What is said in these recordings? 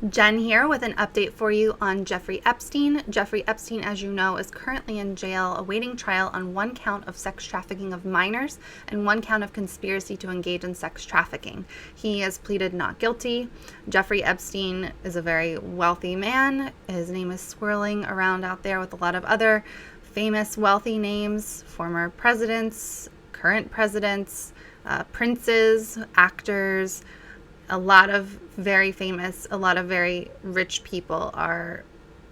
Jenn here with an update for you on Jeffrey Epstein. Jeffrey Epstein, as you know, is currently in jail awaiting trial on one count of sex trafficking of minors and one count of conspiracy to engage in sex trafficking. He has pleaded not guilty. Jeffrey Epstein is a very wealthy man. His name is swirling around out there with a lot of other famous wealthy names, former presidents, current presidents, princes, actors. A lot of very famous, a lot of very rich people are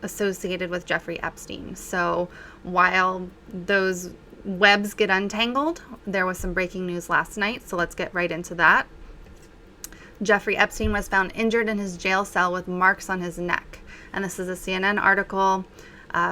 associated with Jeffrey Epstein. So while those webs get untangled, there was some breaking news last night, so let's get right into that. Jeffrey Epstein was found injured in his jail cell with marks on his neck. And this is a CNN article.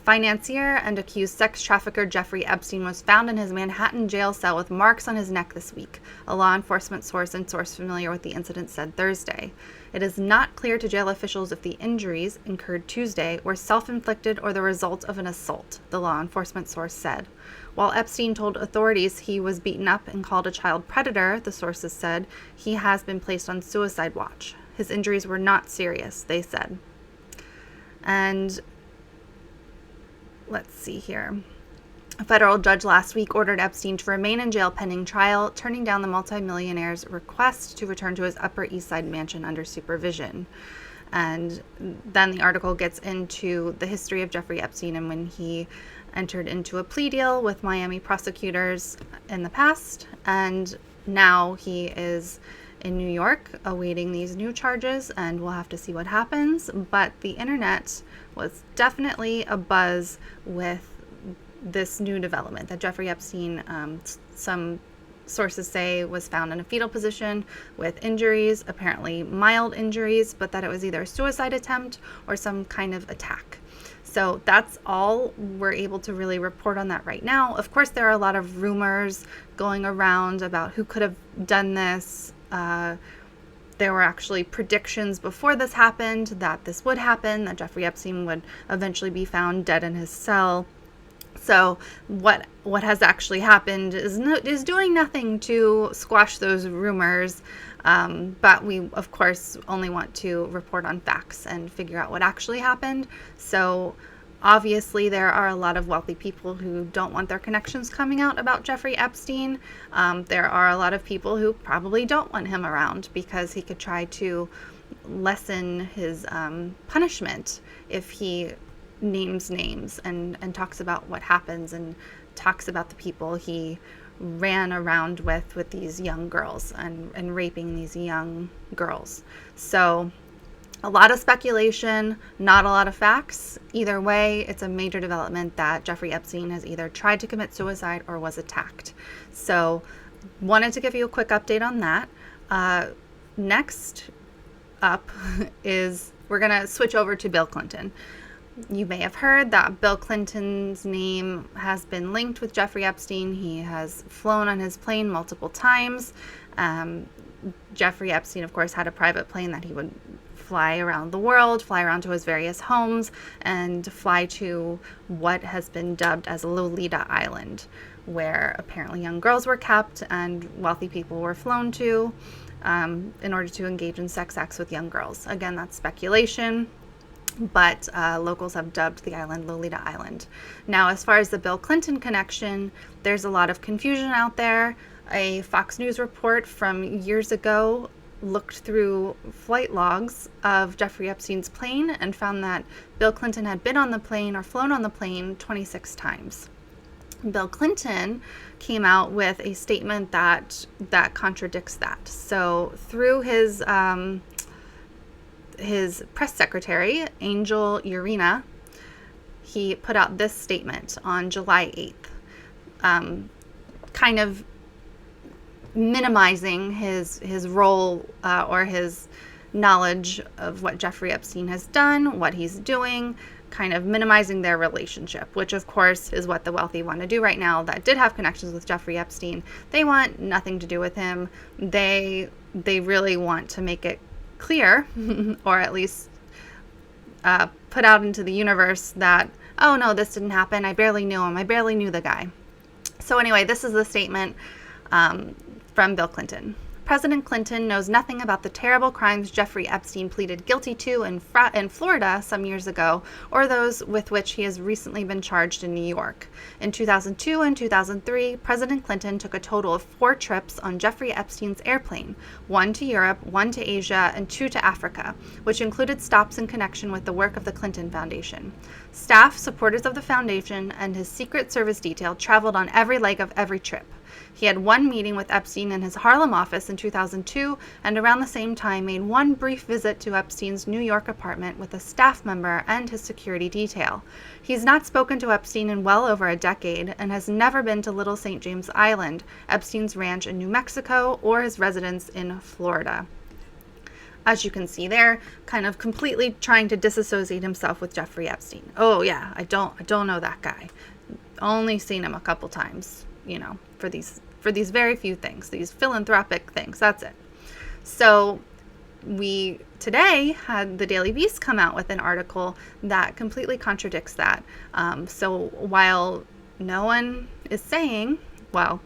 Financier and accused sex trafficker Jeffrey Epstein was found in his Manhattan jail cell with marks on his neck this week, a law enforcement source and source familiar with the incident said Thursday. It is not clear to jail officials if the injuries incurred Tuesday were self-inflicted or the result of an assault, the law enforcement source said. While Epstein told authorities he was beaten up and called a child predator, the sources said, he has been placed on suicide watch. His injuries were not serious, they said. And let's see here. A federal judge last week ordered Epstein to remain in jail pending trial, turning down the multimillionaire's request to return to his Upper East Side mansion under supervision. And then the article gets into the history of Jeffrey Epstein and when he entered into a plea deal with Miami prosecutors in the past. And now he is in New York awaiting these new charges, and we'll have to see what happens. But the internet was definitely abuzz with this new development that Jeffrey Epstein, some sources say, was found in a fetal position with injuries, apparently mild injuries, but that it was either a suicide attempt or some kind of attack. So that's all we're able to really report on that right now. Of course, there are a lot of rumors going around about who could have done this. There were actually predictions before this happened that this would happen, that Jeffrey Epstein would eventually be found dead in his cell. So what has actually happened is doing nothing to squash those rumors. But we, of course, only want to report on facts and figure out what actually happened. So obviously, there are a lot of wealthy people who don't want their connections coming out about Jeffrey Epstein. There are a lot of people who probably don't want him around because he could try to lessen his punishment if he names names and talks about what happens and talks about the people he ran around with these young girls and raping these young girls. So a lot of speculation, not a lot of facts. Either way, it's a major development that Jeffrey Epstein has either tried to commit suicide or was attacked. So wanted to give you a quick update on that. Next up is we're going to switch over to Bill Clinton. You may have heard that Bill Clinton's name has been linked with Jeffrey Epstein. He has flown on his plane multiple times. Jeffrey Epstein, of course, had a private plane that he would fly around the world, fly around to his various homes, and fly to what has been dubbed as Lolita Island, where apparently young girls were kept and wealthy people were flown to in order to engage in sex acts with young girls. Again, that's speculation, but locals have dubbed the island Lolita Island. Now, as far as the Bill Clinton connection, there's a lot of confusion out there. A Fox News report from years ago looked through flight logs of Jeffrey Epstein's plane and found that Bill Clinton had been on the plane or flown on the plane 26 times. Bill Clinton came out with a statement that contradicts that. So through his press secretary, Angel Urena, he put out this statement on July 8th, kind of minimizing his role or his knowledge of what Jeffrey Epstein has done, what he's doing, kind of minimizing their relationship, which of course is what the wealthy want to do right now that did have connections with Jeffrey Epstein. They want nothing to do with him. They really want to make it clear, or at least put out into the universe that, oh no, this didn't happen. I barely knew him. I barely knew the guy. So anyway, this is the statement from Bill Clinton. President Clinton knows nothing about the terrible crimes Jeffrey Epstein pleaded guilty to in Florida some years ago, or those with which he has recently been charged in New York. In 2002 and 2003, President Clinton took a total of 4 trips on Jeffrey Epstein's airplane, 1 to Europe, 1 to Asia, and 2 to Africa, which included stops in connection with the work of the Clinton Foundation. Staff, supporters of the foundation, and his Secret Service detail traveled on every leg of every trip. He had 1 meeting with Epstein in his Harlem office in 2002, and around the same time made 1 brief visit to Epstein's New York apartment with a staff member and his security detail. He's not spoken to Epstein in well over a decade and has never been to Little St. James Island, Epstein's ranch in New Mexico, or his residence in Florida. As you can see there, kind of completely trying to disassociate himself with Jeffrey Epstein. Oh yeah, I don't know that guy. Only seen him a couple times, for these very few things, these philanthropic things. That's it. So we today had the Daily Beast come out with an article that completely contradicts that. So while no one is saying, well,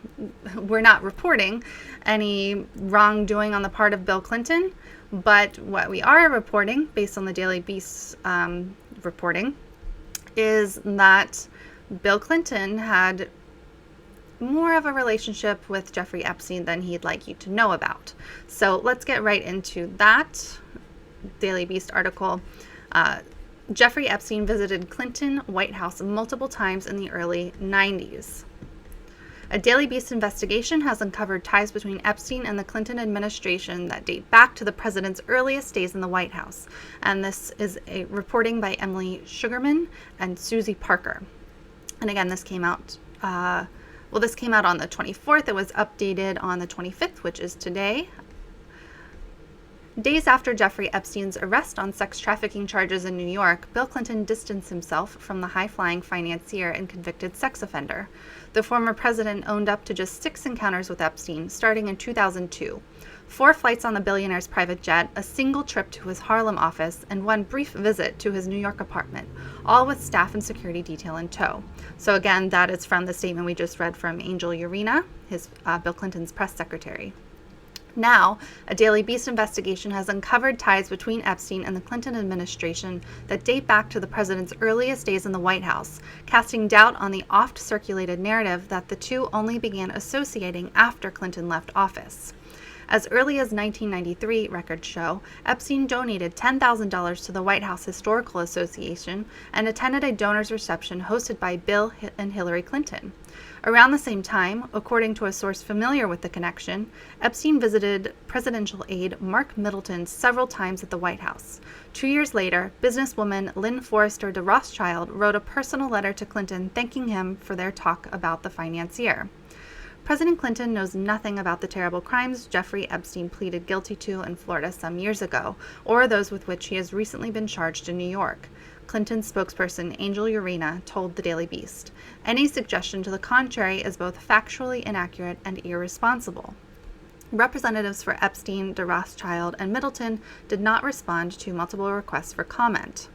we're not reporting any wrongdoing on the part of Bill Clinton, but what we are reporting, based on the Daily Beast's reporting, is that Bill Clinton had more of a relationship with Jeffrey Epstein than he'd like you to know about. So let's get right into that Daily Beast article. Jeffrey Epstein visited Clinton White House multiple times in the early 90s. A Daily Beast investigation has uncovered ties between Epstein and the Clinton administration that date back to the president's earliest days in the White House. And this is a reporting by Emily Sugarman and Susie Parker. And again, this came out on the 24th. It was updated on the 25th, which is today. Days after Jeffrey Epstein's arrest on sex trafficking charges in New York, Bill Clinton distanced himself from the high-flying financier and convicted sex offender. The former president owned up to just 6 encounters with Epstein, starting in 2002. 4 flights on the billionaire's private jet, a single trip to his Harlem office, and 1 brief visit to his New York apartment, all with staff and security detail in tow. So again, that is from the statement we just read from Angel Urena, Bill Clinton's press secretary. Now, a Daily Beast investigation has uncovered ties between Epstein and the Clinton administration that date back to the president's earliest days in the White House, casting doubt on the oft-circulated narrative that the two only began associating after Clinton left office. As early as 1993, records show, Epstein donated $10,000 to the White House Historical Association and attended a donors reception hosted by Bill and Hillary Clinton. Around the same time, according to a source familiar with the connection, Epstein visited presidential aide Mark Middleton several times at the White House. 2 years later, businesswoman Lynn Forrester de Rothschild wrote a personal letter to Clinton thanking him for their talk about the financier. President Clinton knows nothing about the terrible crimes Jeffrey Epstein pleaded guilty to in Florida some years ago, or those with which he has recently been charged in New York. Clinton's spokesperson Angel Urena told the Daily Beast, "Any suggestion to the contrary is both factually inaccurate and irresponsible." Representatives for Epstein, de Rothschild, and Middleton did not respond to multiple requests for comment.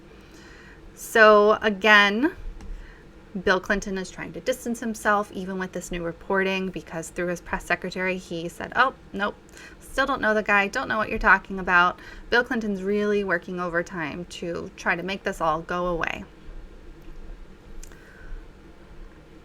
So again, Bill Clinton is trying to distance himself even with this new reporting because through his press secretary he said, "Oh, nope, still don't know the guy, don't know what you're talking about." Bill Clinton's really working overtime to try to make this all go away.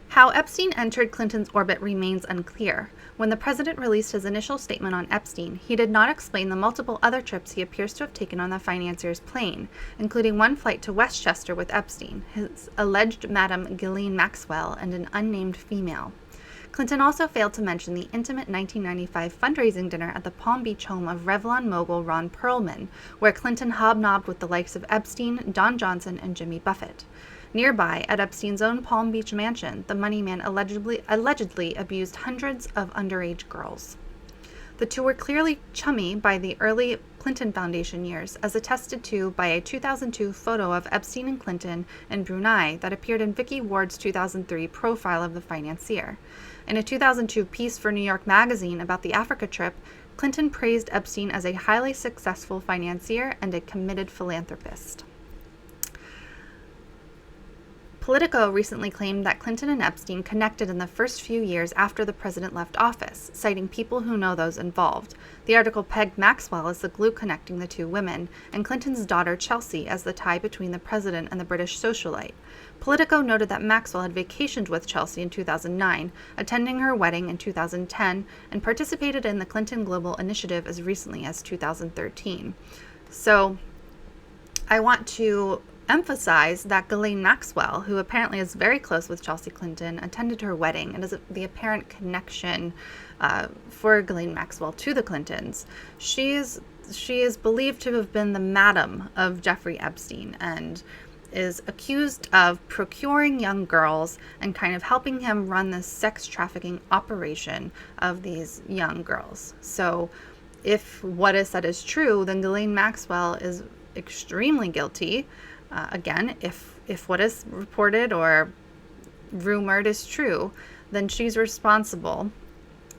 How Epstein entered Clinton's orbit remains unclear. When the president released his initial statement on Epstein, he did not explain the multiple other trips he appears to have taken on the financier's plane, including 1 flight to Westchester with Epstein, his alleged Madam Ghislaine Maxwell, and an unnamed female. Clinton also failed to mention the intimate 1995 fundraising dinner at the Palm Beach home of Revlon mogul Ron Perlman, where Clinton hobnobbed with the likes of Epstein, Don Johnson, and Jimmy Buffett. Nearby, at Epstein's own Palm Beach mansion, the money man allegedly abused hundreds of underage girls. The two were clearly chummy by the early Clinton Foundation years, as attested to by a 2002 photo of Epstein and Clinton in Brunei that appeared in Vicky Ward's 2003 profile of the financier. In a 2002 piece for New York Magazine about the Africa trip, Clinton praised Epstein as a highly successful financier and a committed philanthropist. Politico recently claimed that Clinton and Epstein connected in the first few years after the president left office, citing people who know those involved. The article pegged Maxwell as the glue connecting the two women, and Clinton's daughter Chelsea as the tie between the president and the British socialite. Politico noted that Maxwell had vacationed with Chelsea in 2009, attending her wedding in 2010, and participated in the Clinton Global Initiative as recently as 2013. So, I want to emphasize that Ghislaine Maxwell, who apparently is very close with Chelsea Clinton, attended her wedding, and is the apparent connection for Ghislaine Maxwell to the Clintons. She is believed to have been the madam of Jeffrey Epstein and is accused of procuring young girls and kind of helping him run this sex trafficking operation of these young girls. So if what is said is true, then Ghislaine Maxwell is extremely guilty. Again, if what is reported or rumored is true, then she's responsible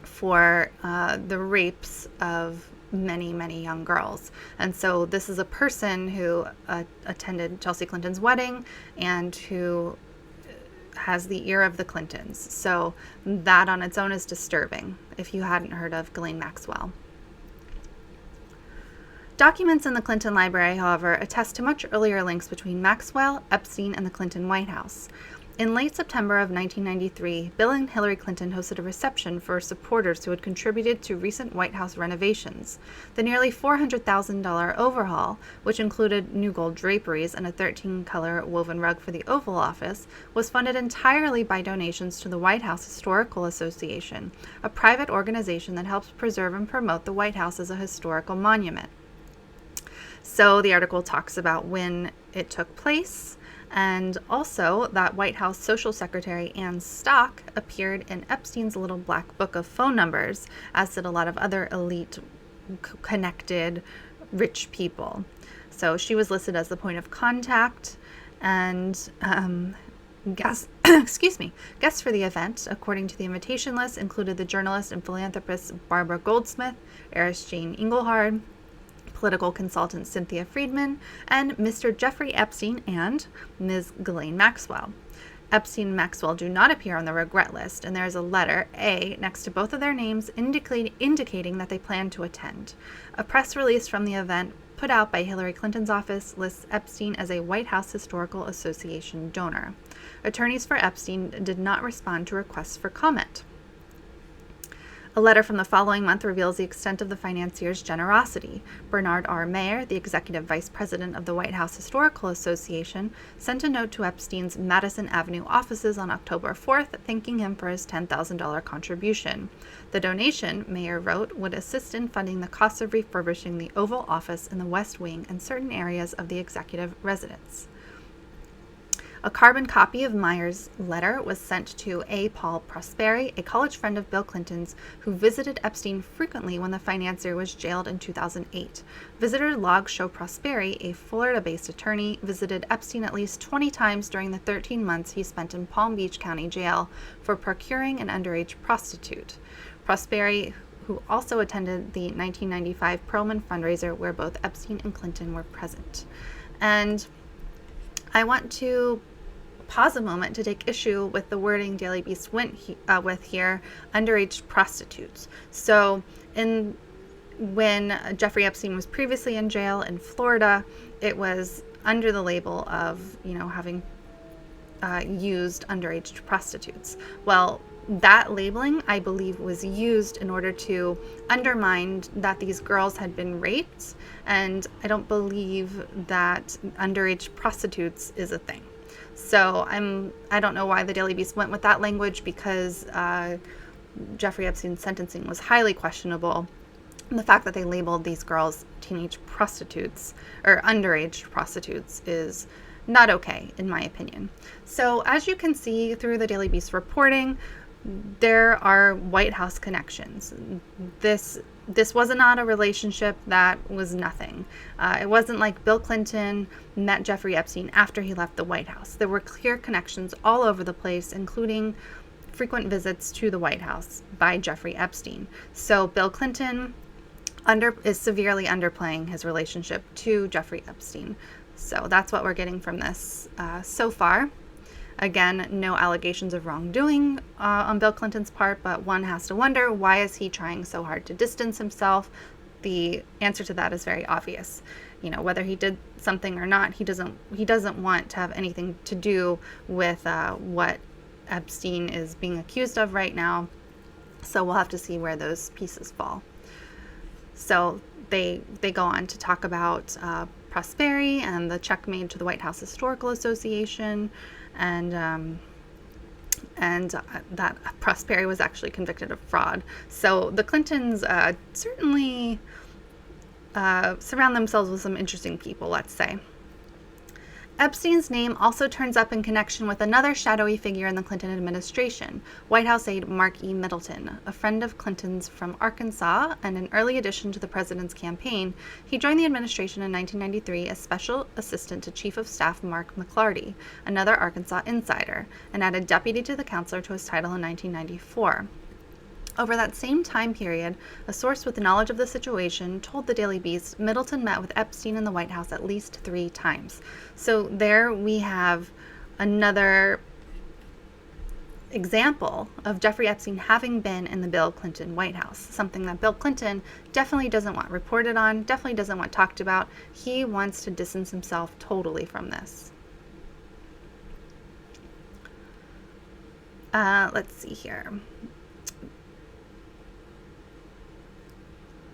for the rapes of many, many young girls. And so this is a person who attended Chelsea Clinton's wedding and who has the ear of the Clintons. So that on its own is disturbing if you hadn't heard of Ghislaine Maxwell. Documents in the Clinton Library, however, attest to much earlier links between Maxwell, Epstein, and the Clinton White House. In late September of 1993, Bill and Hillary Clinton hosted a reception for supporters who had contributed to recent White House renovations. The nearly $400,000 overhaul, which included new gold draperies and a 13-color woven rug for the Oval Office, was funded entirely by donations to the White House Historical Association, a private organization that helps preserve and promote the White House as a historical monument. So the article talks about when it took place, and also that White House Social Secretary Ann Stock appeared in Epstein's little black book of phone numbers, as did a lot of other elite connected rich people. So she was listed as the point of contact, and guests for the event, according to the invitation list, included the journalist and philanthropist Barbara Goldsmith, heiress Jane Engelhard, political consultant Cynthia Friedman, and Mr. Jeffrey Epstein and Ms. Ghislaine Maxwell. Epstein and Maxwell do not appear on the regret list, and there is a letter A next to both of their names indicating that they plan to attend. A press release from the event put out by Hillary Clinton's office lists Epstein as a White House Historical Association donor. Attorneys for Epstein did not respond to requests for comment. A letter from the following month reveals the extent of the financier's generosity. Bernard R. Mayer, the executive vice president of the White House Historical Association, sent a note to Epstein's Madison Avenue offices on October 4th, thanking him for his $10,000 contribution. The donation, Mayer wrote, would assist in funding the costs of refurbishing the Oval Office in the West Wing and certain areas of the executive residence. A carbon copy of Meyer's letter was sent to A. Paul Prosperi, a college friend of Bill Clinton's who visited Epstein frequently when the financier was jailed in 2008. Visitor logs show Prosperi, a Florida-based attorney, visited Epstein at least 20 times during the 13 months he spent in Palm Beach County Jail for procuring an underage prostitute. Prosperi, who also attended the 1995 Perlman fundraiser where both Epstein and Clinton were present. And I want to pause a moment to take issue with the wording Daily Beast went with here, underage prostitutes. So when Jeffrey Epstein was previously in jail in Florida, it was under the label of, having used underage prostitutes. Well, that labeling, I believe, was used in order to undermine that these girls had been raped, and I don't believe that underage prostitutes is a thing. So I don't know why the Daily Beast went with that language, because Jeffrey Epstein's sentencing was highly questionable. And the fact that they labeled these girls teenage prostitutes or underage prostitutes is not okay, in my opinion. So as you can see through the Daily Beast reporting, there are White House connections. This was not a relationship that was nothing. It wasn't like Bill Clinton met Jeffrey Epstein after he left the White House. There were clear connections all over the place, including frequent visits to the White House by Jeffrey Epstein. So Bill Clinton is severely underplaying his relationship to Jeffrey Epstein. So that's what we're getting from this so far. Again, no allegations of wrongdoing on Bill Clinton's part, but one has to wonder, why is he trying so hard to distance himself? The answer to that is very obvious. Whether he did something or not, he doesn't want to have anything to do with what Epstein is being accused of right now. So we'll have to see where those pieces fall. So they go on to talk about Prosperi and the check made to the White House Historical Association, and that Prosperi was actually convicted of fraud. So the Clintons certainly surround themselves with some interesting people, let's say. Epstein's name also turns up in connection with another shadowy figure in the Clinton administration, White House aide Mark E. Middleton. A friend of Clinton's from Arkansas and an early addition to the president's campaign, he joined the administration in 1993 as special assistant to Chief of Staff Mark McLarty, another Arkansas insider, and added deputy to the counselor to his title in 1994. Over that same time period, a source with knowledge of the situation told the Daily Beast Middleton met with Epstein in the White House at least 3 times. So there we have another example of Jeffrey Epstein having been in the Bill Clinton White House, something that Bill Clinton definitely doesn't want reported on, definitely doesn't want talked about. He wants to distance himself totally from this. Let's see here.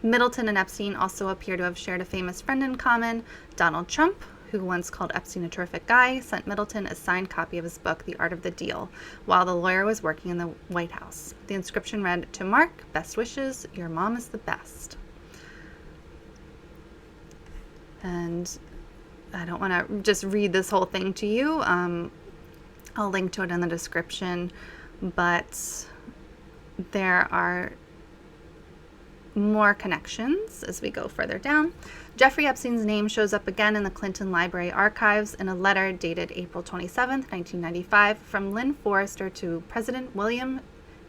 Middleton and Epstein also appear to have shared a famous friend in common. Donald Trump, who once called Epstein a terrific guy, sent Middleton a signed copy of his book, The Art of the Deal, while the lawyer was working in the White House. The inscription read, "To Mark, best wishes, your mom is the best." And I don't want to just read this whole thing to you. I'll link to it in the description, but there are more connections as we go further down. Jeffrey Epstein's name shows up again in the Clinton Library archives in a letter dated April 27, 1995, from Lynn Forrester to President William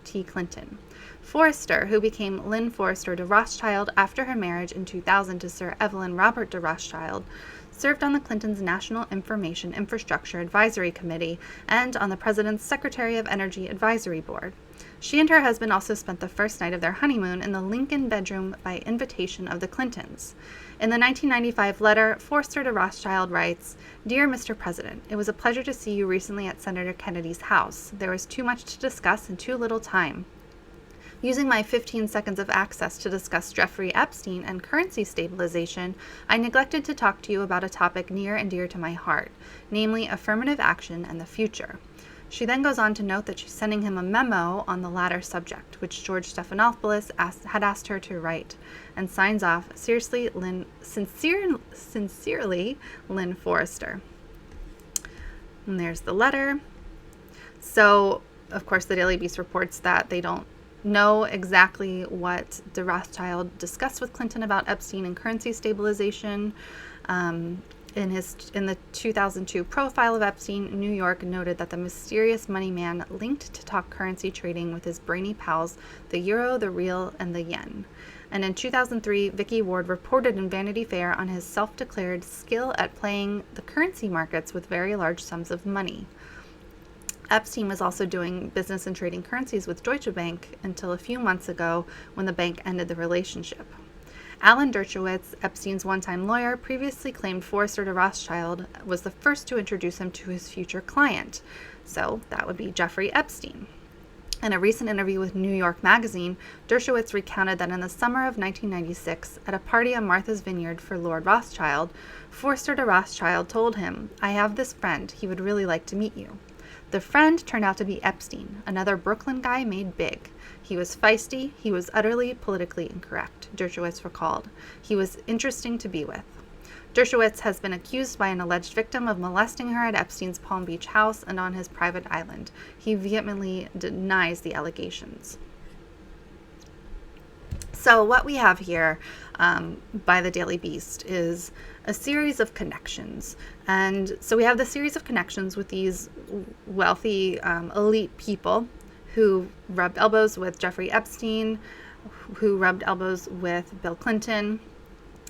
T. Clinton. Forrester, who became Lynn Forrester de Rothschild after her marriage in 2000 to Sir Evelyn Robert de Rothschild, served on the Clintons' National Information Infrastructure Advisory Committee and on the President's Secretary of Energy Advisory Board. She and her husband also spent the first night of their honeymoon in the Lincoln bedroom by invitation of the Clintons. In the 1995 letter, Forrester de Rothschild writes, "Dear Mr. President, it was a pleasure to see you recently at Senator Kennedy's house. There was too much to discuss and too little time. Using my 15 seconds of access to discuss Jeffrey Epstein and currency stabilization, I neglected to talk to you about a topic near and dear to my heart, namely affirmative action and the future." She then goes on to note that she's sending him a memo on the latter subject, which George Stephanopoulos had asked her to write, and signs off, sincerely, Lynn Forrester. And there's the letter. So, of course, the Daily Beast reports that they don't know exactly what de Rothschild discussed with Clinton about Epstein and currency stabilization. In the 2002 profile of Epstein, New York noted that the mysterious money man linked to talk currency trading with his brainy pals, the euro, the real, and the yen. And in 2003, Vicky Ward reported in Vanity Fair on his self-declared skill at playing the currency markets with very large sums of money. Epstein was also doing business and trading currencies with Deutsche Bank until a few months ago when the bank ended the relationship. Alan Dershowitz, Epstein's one-time lawyer, previously claimed Forrester de Rothschild was the first to introduce him to his future client. So that would be Jeffrey Epstein. In a recent interview with New York Magazine, Dershowitz recounted that in the summer of 1996, at a party on Martha's Vineyard for Lord Rothschild, Forrester de Rothschild told him, "I have this friend. He would really like to meet you." The friend turned out to be Epstein, another Brooklyn guy made big. He was feisty. He was utterly politically incorrect, Dershowitz recalled. He was interesting to be with. Dershowitz has been accused by an alleged victim of molesting her at Epstein's Palm Beach house and on his private island. He vehemently denies the allegations. So what we have here by the Daily Beast is a series of connections. And so we have the series of connections with these wealthy, elite people who rubbed elbows with Jeffrey Epstein, who rubbed elbows with Bill Clinton,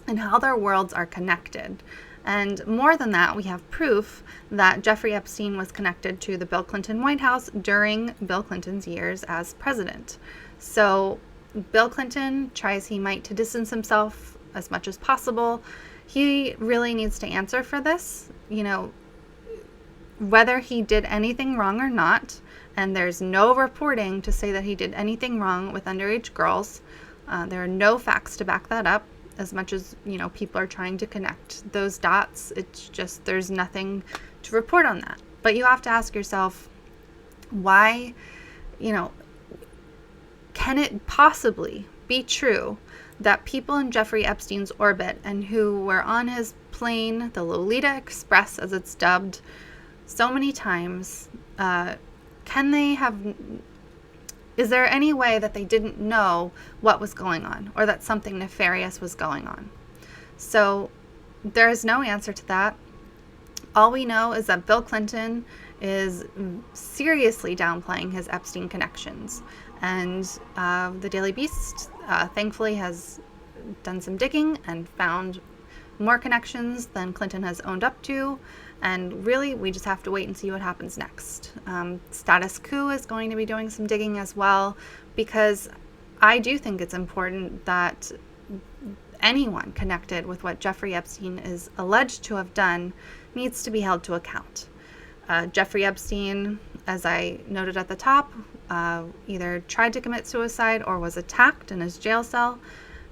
and how their worlds are connected. And more than that, we have proof that Jeffrey Epstein was connected to the Bill Clinton White House during Bill Clinton's years as president. So Bill Clinton tries he might to distance himself as much as possible. He really needs to answer for this, whether he did anything wrong or not. And there's no reporting to say that he did anything wrong with underage girls. There are no facts to back that up. As much as, people are trying to connect those dots, it's just, there's nothing to report on that. But you have to ask yourself, why, can it possibly be true that people in Jeffrey Epstein's orbit and who were on his plane, the Lolita Express as it's dubbed, so many times, is there any way that they didn't know what was going on, or that something nefarious was going on? So there is no answer to that. All we know is that Bill Clinton is seriously downplaying his Epstein connections. And the Daily Beast, thankfully, has done some digging and found more connections than Clinton has owned up to. And really, we just have to wait and see what happens next. Status Quo is going to be doing some digging as well, because I do think it's important that anyone connected with what Jeffrey Epstein is alleged to have done needs to be held to account. Jeffrey Epstein, as I noted at the top, either tried to commit suicide or was attacked in his jail cell.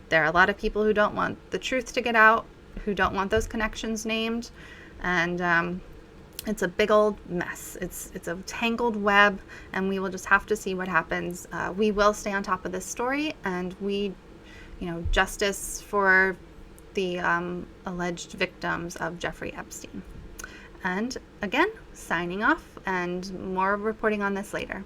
There are a lot of people who don't want the truth to get out, who don't want those connections named. And it's a big old mess. It's a tangled web, and we will just have to see what happens. We will stay on top of this story, and justice for the alleged victims of Jeffrey Epstein. And again, signing off, and more reporting on this later.